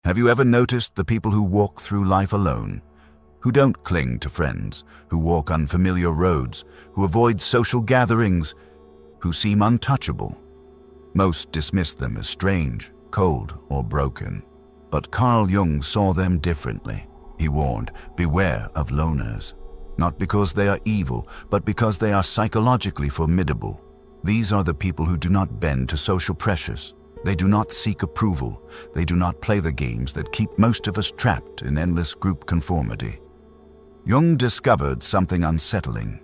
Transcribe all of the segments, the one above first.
Have you ever noticed the people who walk through life alone, who don't cling to friends, who walk unfamiliar roads, who avoid social gatherings, who seem untouchable? Most dismiss them as strange, cold, or broken. But Carl Jung saw them differently. He warned, beware of loners. Not because they are evil, but because they are psychologically formidable. These are the people who do not bend to social pressures. They do not seek approval. They do not play the games that keep most of us trapped in endless group conformity. Jung discovered something unsettling.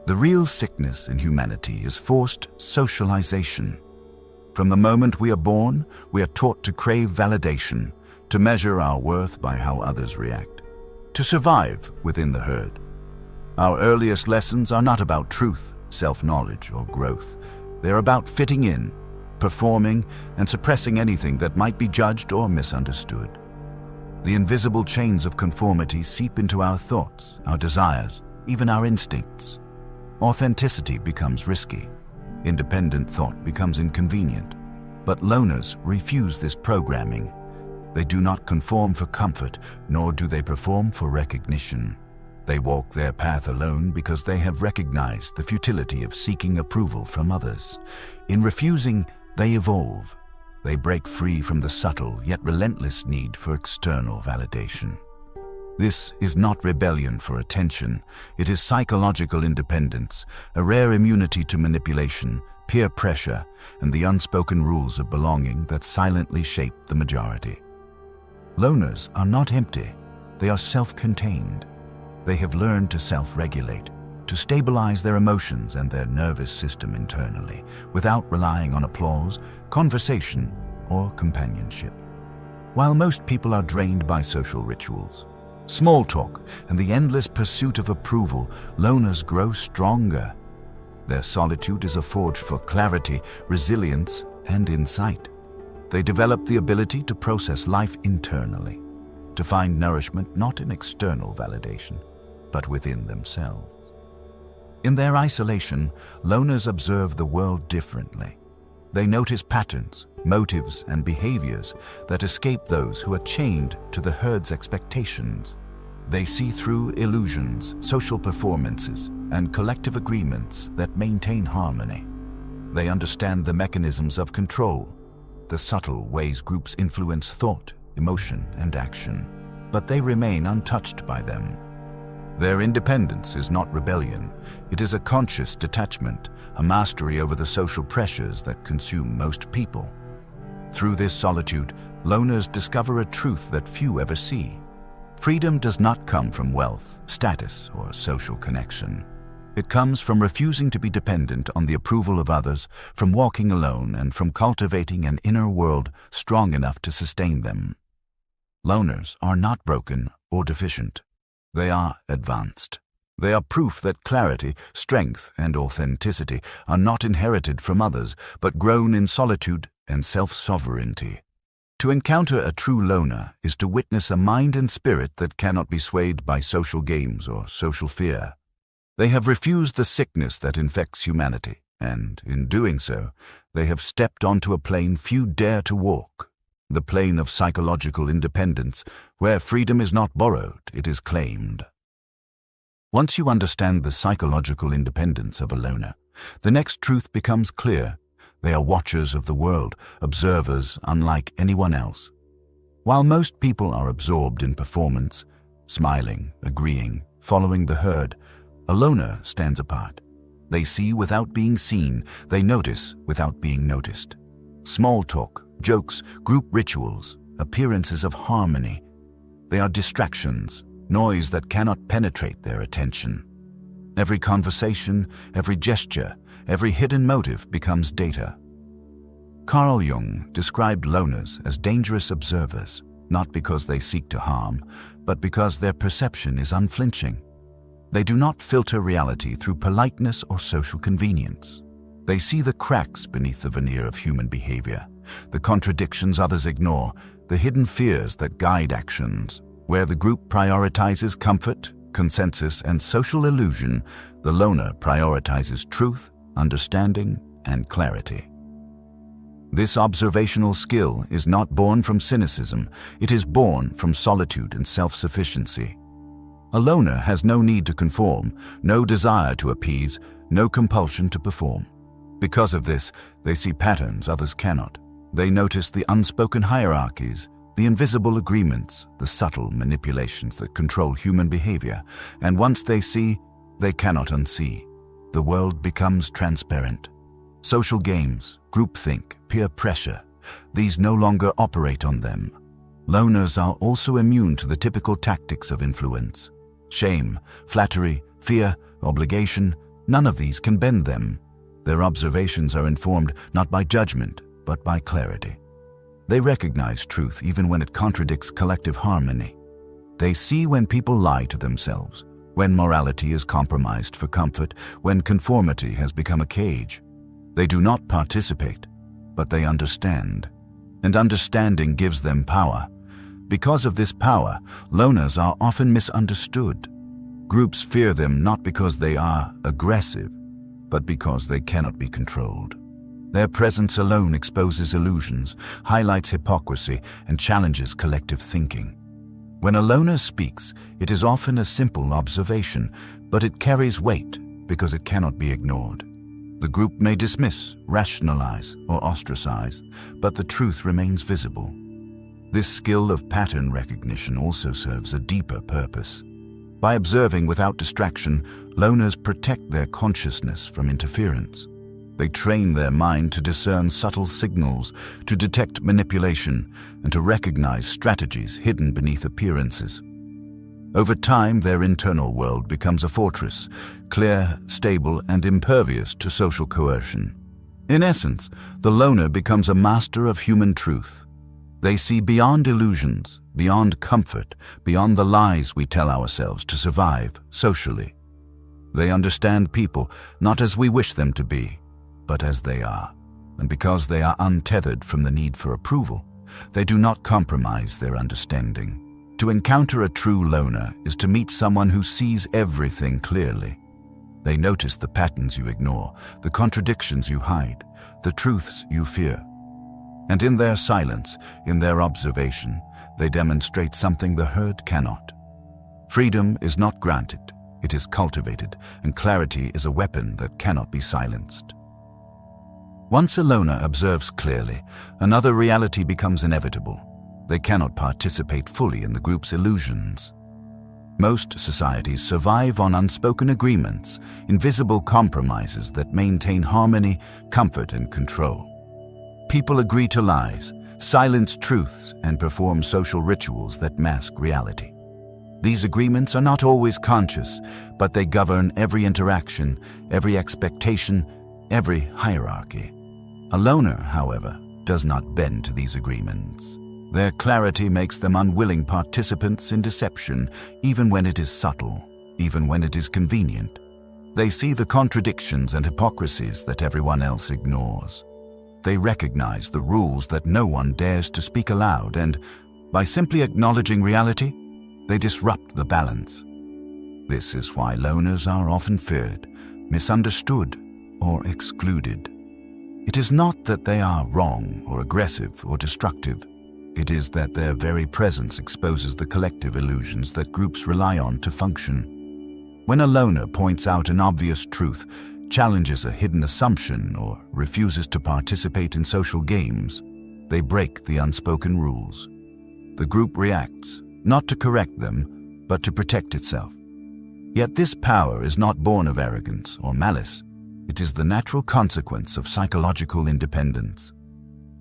The real sickness in humanity is forced socialization. From the moment we are born, we are taught to crave validation, to measure our worth by how others react, to survive within the herd. Our earliest lessons are not about truth, self-knowledge, or growth. They're about fitting in, performing, and suppressing anything that might be judged or misunderstood. The invisible chains of conformity seep into our thoughts, our desires, even our instincts. Authenticity becomes risky. Independent thought becomes inconvenient. But loners refuse this programming. They do not conform for comfort, nor do they perform for recognition. They walk their path alone because they have recognized the futility of seeking approval from others. In refusing, they evolve. They break free from the subtle yet relentless need for external validation. This is not rebellion for attention. It is psychological independence, a rare immunity to manipulation, peer pressure, and the unspoken rules of belonging that silently shape the majority. Loners are not empty. They are self-contained. They have learned to self-regulate, to stabilize their emotions and their nervous system internally, without relying on applause, conversation, or companionship. While most people are drained by social rituals, small talk, and the endless pursuit of approval, loners grow stronger. Their solitude is a forge for clarity, resilience, and insight. They develop the ability to process life internally, to find nourishment not in external validation, but within themselves. In their isolation, loners observe the world differently. They notice patterns, motives, and behaviors that escape those who are chained to the herd's expectations. They see through illusions, social performances, and collective agreements that maintain harmony. They understand the mechanisms of control, the subtle ways groups influence thought, emotion, and action, but they remain untouched by them. Their independence is not rebellion. It is a conscious detachment, a mastery over the social pressures that consume most people. Through this solitude, loners discover a truth that few ever see. Freedom does not come from wealth, status, or social connection. It comes from refusing to be dependent on the approval of others, from walking alone, and from cultivating an inner world strong enough to sustain them. Loners are not broken or deficient. They are advanced. They are proof that clarity, strength, and authenticity are not inherited from others, but grown in solitude and self-sovereignty. To encounter a true loner is to witness a mind and spirit that cannot be swayed by social games or social fear. They have refused the sickness that infects humanity, and, in doing so, they have stepped onto a plane few dare to walk. The plane of psychological independence, where freedom is not borrowed, it is claimed. Once you understand the psychological independence of a loner, the next truth becomes clear. They are watchers of the world, observers unlike anyone else. While most people are absorbed in performance, smiling, agreeing, following the herd, a loner stands apart. They see without being seen, they notice without being noticed. Small talk, jokes, group rituals, appearances of harmony. They are distractions, noise that cannot penetrate their attention. Every conversation, every gesture, every hidden motive becomes data. Carl Jung described loners as dangerous observers, not because they seek to harm, but because their perception is unflinching. They do not filter reality through politeness or social convenience. They see the cracks beneath the veneer of human behavior, the contradictions others ignore, the hidden fears that guide actions. Where the group prioritizes comfort, consensus, and social illusion, the loner prioritizes truth, understanding, and clarity. This observational skill is not born from cynicism, it is born from solitude and self-sufficiency. A loner has no need to conform, no desire to appease, no compulsion to perform. Because of this, they see patterns others cannot. They notice the unspoken hierarchies, the invisible agreements, the subtle manipulations that control human behavior, and once they see, they cannot unsee. The world becomes transparent. Social games, groupthink, peer pressure, these no longer operate on them. Loners are also immune to the typical tactics of influence. Shame, flattery, fear, obligation, none of these can bend them. Their observations are informed not by judgment, but by clarity. They recognize truth even when it contradicts collective harmony. They see when people lie to themselves, when morality is compromised for comfort, when conformity has become a cage. They do not participate, but they understand. And understanding gives them power. Because of this power, loners are often misunderstood. Groups fear them not because they are aggressive, but because they cannot be controlled. Their presence alone exposes illusions, highlights hypocrisy, and challenges collective thinking. When a loner speaks, it is often a simple observation, but it carries weight because it cannot be ignored. The group may dismiss, rationalize, or ostracize, but the truth remains visible. This skill of pattern recognition also serves a deeper purpose. By observing without distraction, loners protect their consciousness from interference. They train their mind to discern subtle signals, to detect manipulation, and to recognize strategies hidden beneath appearances. Over time, their internal world becomes a fortress, clear, stable, and impervious to social coercion. In essence, the loner becomes a master of human truth. They see beyond illusions, beyond comfort, beyond the lies we tell ourselves to survive socially. They understand people not as we wish them to be, but as they are. And because they are untethered from the need for approval, they do not compromise their understanding. To encounter a true loner is to meet someone who sees everything clearly. They notice the patterns you ignore, the contradictions you hide, the truths you fear. And in their silence, in their observation, they demonstrate something the herd cannot. Freedom is not granted, it is cultivated, and clarity is a weapon that cannot be silenced. Once a loner observes clearly, another reality becomes inevitable. They cannot participate fully in the group's illusions. Most societies survive on unspoken agreements, invisible compromises that maintain harmony, comfort, and control. People agree to lies, silence truths, and perform social rituals that mask reality. These agreements are not always conscious, but they govern every interaction, every expectation, every hierarchy. A loner, however, does not bend to these agreements. Their clarity makes them unwilling participants in deception, even when it is subtle, even when it is convenient. They see the contradictions and hypocrisies that everyone else ignores. They recognize the rules that no one dares to speak aloud, and by simply acknowledging reality, they disrupt the balance. This is why loners are often feared, misunderstood, or excluded. It is not that they are wrong or aggressive or destructive. It is that their very presence exposes the collective illusions that groups rely on to function. When a loner points out an obvious truth, challenges a hidden assumption, or refuses to participate in social games, they break the unspoken rules. The group reacts, not to correct them, but to protect itself. Yet this power is not born of arrogance or malice. It is the natural consequence of psychological independence.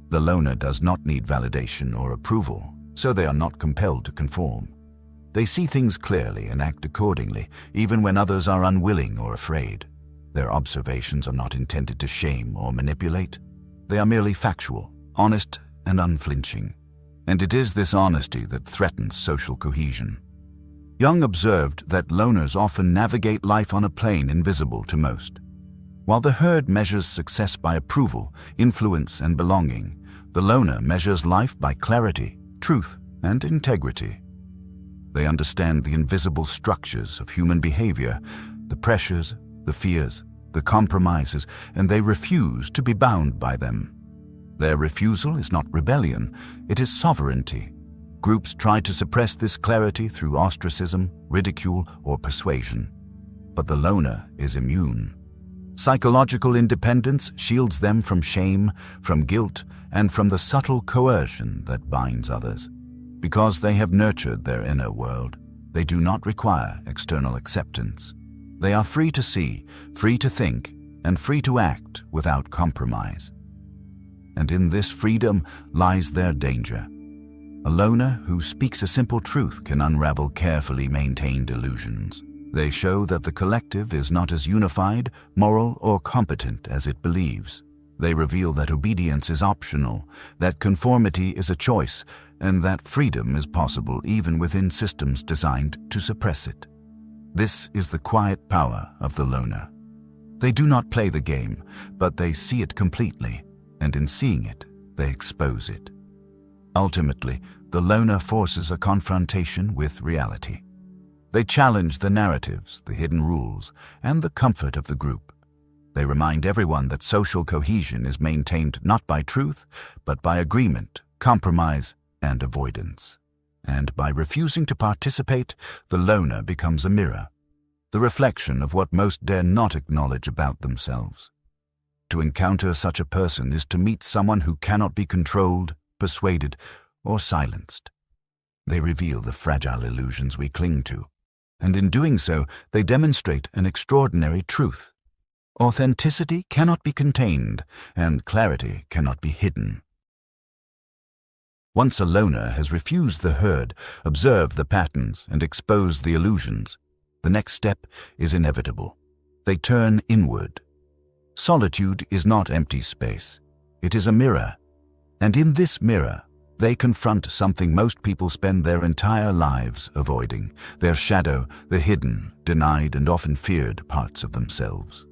The loner does not need validation or approval, so they are not compelled to conform. They see things clearly and act accordingly, even when others are unwilling or afraid. Their observations are not intended to shame or manipulate. They are merely factual, honest, and unflinching. And it is this honesty that threatens social cohesion. Jung observed that loners often navigate life on a plane invisible to most. While the herd measures success by approval, influence, and belonging, the loner measures life by clarity, truth, and integrity. They understand the invisible structures of human behavior, the pressures, the fears, the compromises, and they refuse to be bound by them. Their refusal is not rebellion, it is sovereignty. Groups try to suppress this clarity through ostracism, ridicule, or persuasion. But the loner is immune. Psychological independence shields them from shame, from guilt, and from the subtle coercion that binds others. Because they have nurtured their inner world, they do not require external acceptance. They are free to see, free to think, and free to act without compromise. And in this freedom lies their danger. A loner who speaks a simple truth can unravel carefully maintained illusions. They show that the collective is not as unified, moral, or competent as it believes. They reveal that obedience is optional, that conformity is a choice, and that freedom is possible even within systems designed to suppress it. This is the quiet power of the loner. They do not play the game, but they see it completely, and in seeing it, they expose it. Ultimately, the loner forces a confrontation with reality. They challenge the narratives, the hidden rules, and the comfort of the group. They remind everyone that social cohesion is maintained not by truth, but by agreement, compromise, and avoidance. And by refusing to participate, the loner becomes a mirror, the reflection of what most dare not acknowledge about themselves. To encounter such a person is to meet someone who cannot be controlled, persuaded, or silenced. They reveal the fragile illusions we cling to, and in doing so, they demonstrate an extraordinary truth. Authenticity cannot be contained, and clarity cannot be hidden. Once a loner has refused the herd, observed the patterns, and exposed the illusions, the next step is inevitable. They turn inward. Solitude is not empty space. It is a mirror. And in this mirror, they confront something most people spend their entire lives avoiding, their shadow, the hidden, denied, and often feared parts of themselves.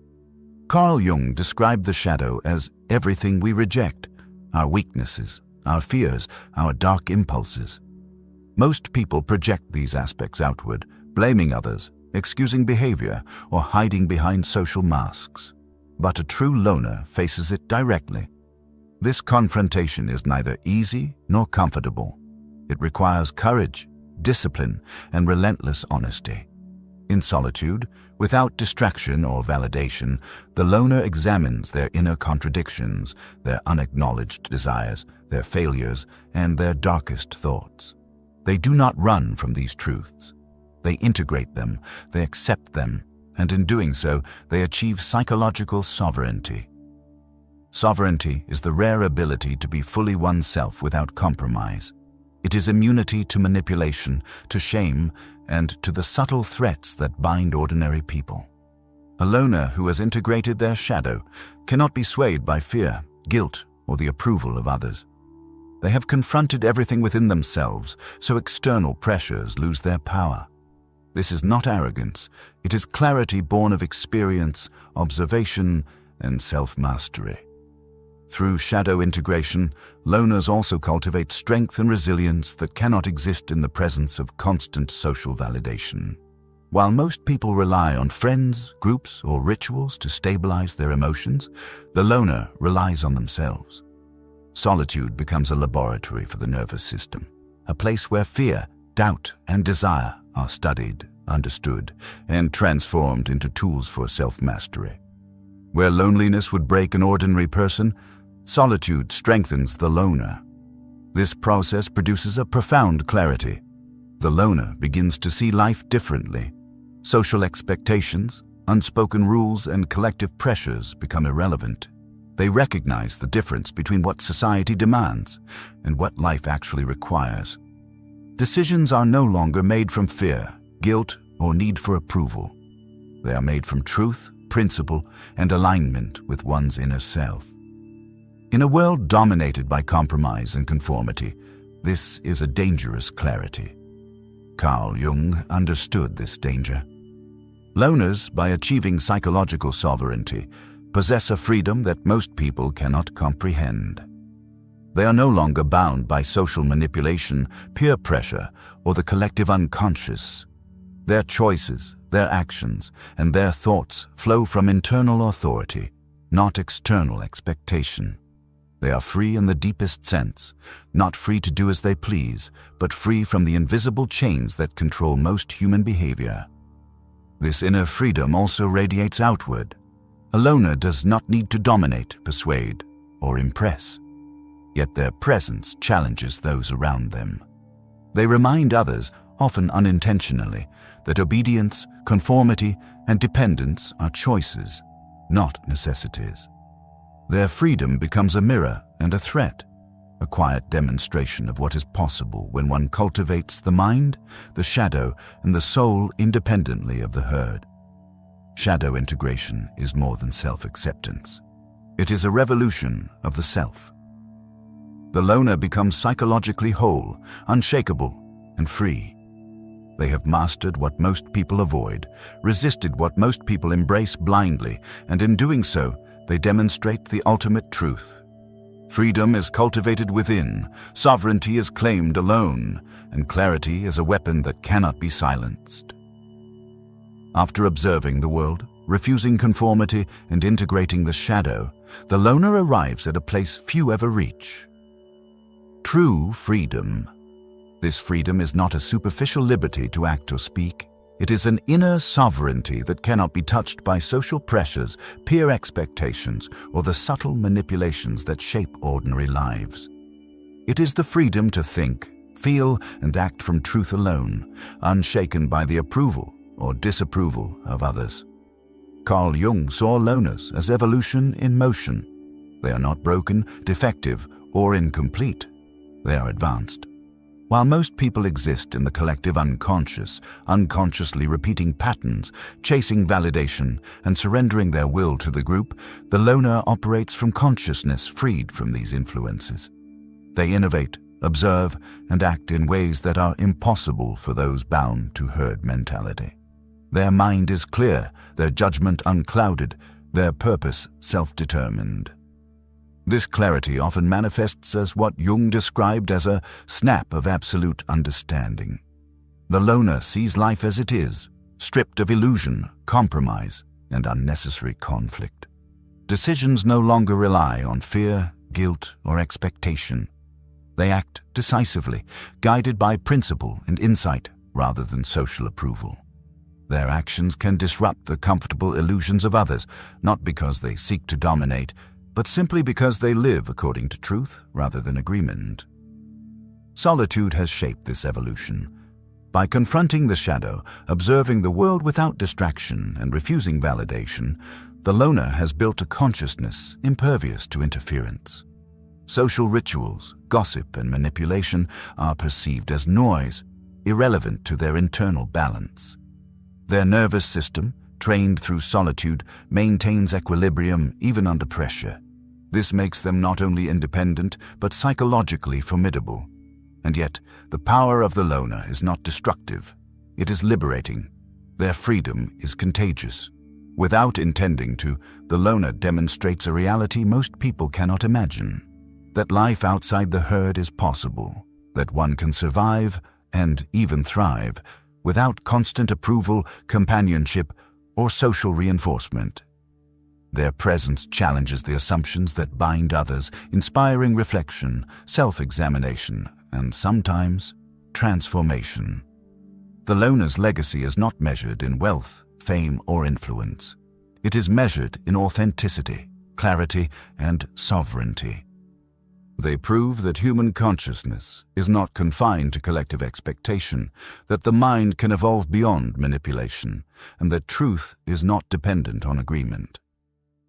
Carl Jung described the shadow as everything we reject, our weaknesses, our fears, our dark impulses. Most people project these aspects outward, blaming others, excusing behavior, or hiding behind social masks. But a true loner faces it directly. This confrontation is neither easy nor comfortable. It requires courage, discipline, and relentless honesty. In solitude, without distraction or validation, the loner examines their inner contradictions, their unacknowledged desires, their failures, and their darkest thoughts. They do not run from these truths. They integrate them, they accept them, and in doing so, they achieve psychological sovereignty. Sovereignty is the rare ability to be fully oneself without compromise. It is immunity to manipulation, to shame, and to the subtle threats that bind ordinary people. A loner who has integrated their shadow cannot be swayed by fear, guilt, or the approval of others. They have confronted everything within themselves, so external pressures lose their power. This is not arrogance, it is clarity born of experience, observation, and self-mastery. Through shadow integration, loners also cultivate strength and resilience that cannot exist in the presence of constant social validation. While most people rely on friends, groups, or rituals to stabilize their emotions, the loner relies on themselves. Solitude becomes a laboratory for the nervous system, a place where fear, doubt, and desire are studied, understood, and transformed into tools for self-mastery. Where loneliness would break an ordinary person, solitude strengthens the loner. This process produces a profound clarity. The loner begins to see life differently. Social expectations, unspoken rules, and collective pressures become irrelevant. They recognize the difference between what society demands and what life actually requires. Decisions are no longer made from fear, guilt, or need for approval. They are made from truth, principle, and alignment with one's inner self. In a world dominated by compromise and conformity, this is a dangerous clarity. Carl Jung understood this danger. Loners, by achieving psychological sovereignty, possess a freedom that most people cannot comprehend. They are no longer bound by social manipulation, peer pressure, or the collective unconscious. Their choices, their actions, and their thoughts flow from internal authority, not external expectation. They are free in the deepest sense, not free to do as they please, but free from the invisible chains that control most human behavior. This inner freedom also radiates outward. A loner does not need to dominate, persuade, or impress. Yet their presence challenges those around them. They remind others, often unintentionally, that obedience, conformity, and dependence are choices, not necessities. Their freedom becomes a mirror and a threat, a quiet demonstration of what is possible when one cultivates the mind, the shadow, and the soul independently of the herd. Shadow integration is more than self-acceptance. It is a revolution of the self. The loner becomes psychologically whole, unshakable, and free. They have mastered what most people avoid, resisted what most people embrace blindly, and in doing so, they demonstrate the ultimate truth. Freedom is cultivated within, sovereignty is claimed alone, and clarity is a weapon that cannot be silenced. After observing the world, refusing conformity, and integrating the shadow, the loner arrives at a place few ever reach. True freedom. This freedom is not a superficial liberty to act or speak. It is an inner sovereignty that cannot be touched by social pressures, peer expectations, or the subtle manipulations that shape ordinary lives. It is the freedom to think, feel, and act from truth alone, unshaken by the approval or disapproval of others. Carl Jung saw loners as evolution in motion. They are not broken, defective, or incomplete. They are advanced. While most people exist in the collective unconscious, unconsciously repeating patterns, chasing validation, and surrendering their will to the group, the loner operates from consciousness freed from these influences. They innovate, observe, and act in ways that are impossible for those bound to herd mentality. Their mind is clear, their judgment unclouded, their purpose self-determined. This clarity often manifests as what Jung described as a snap of absolute understanding. The loner sees life as it is, stripped of illusion, compromise, and unnecessary conflict. Decisions no longer rely on fear, guilt, or expectation. They act decisively, guided by principle and insight rather than social approval. Their actions can disrupt the comfortable illusions of others, not because they seek to dominate, but simply because they live according to truth rather than agreement. Solitude has shaped this evolution. By confronting the shadow, observing the world without distraction, and refusing validation, the loner has built a consciousness impervious to interference. Social rituals, gossip, and manipulation are perceived as noise, irrelevant to their internal balance. Their nervous system, trained through solitude, maintains equilibrium even under pressure. This makes them not only independent, but psychologically formidable. And yet, the power of the loner is not destructive. It is liberating. Their freedom is contagious. Without intending to, the loner demonstrates a reality most people cannot imagine. That life outside the herd is possible. That one can survive, and even thrive, without constant approval, companionship, or social reinforcement. Their presence challenges the assumptions that bind others, inspiring reflection, self-examination, and sometimes transformation. The loner's legacy is not measured in wealth, fame, or influence. It is measured in authenticity, clarity, and sovereignty. They prove that human consciousness is not confined to collective expectation, that the mind can evolve beyond manipulation, and that truth is not dependent on agreement.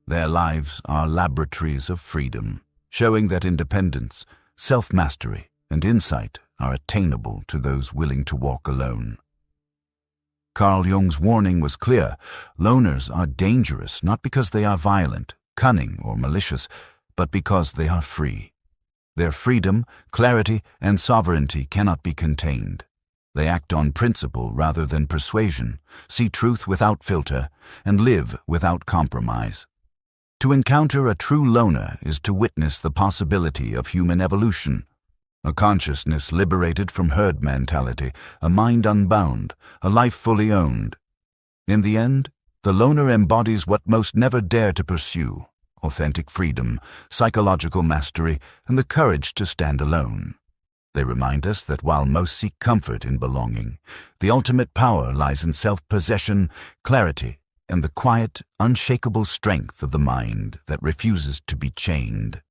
Their lives are laboratories of freedom, showing that independence, self-mastery, and insight are attainable to those willing to walk alone. Carl Jung's warning was clear. Loners are dangerous not because they are violent, cunning, or malicious, but because they are free. Their freedom, clarity, and sovereignty cannot be contained. They act on principle rather than persuasion, see truth without filter, and live without compromise. To encounter a true loner is to witness the possibility of human evolution, a consciousness liberated from herd mentality, a mind unbound, a life fully owned. In the end, the loner embodies what most never dare to pursue: authentic freedom, psychological mastery, and the courage to stand alone. They remind us that while most seek comfort in belonging, the ultimate power lies in self-possession, clarity, and the quiet, unshakable strength of the mind that refuses to be chained.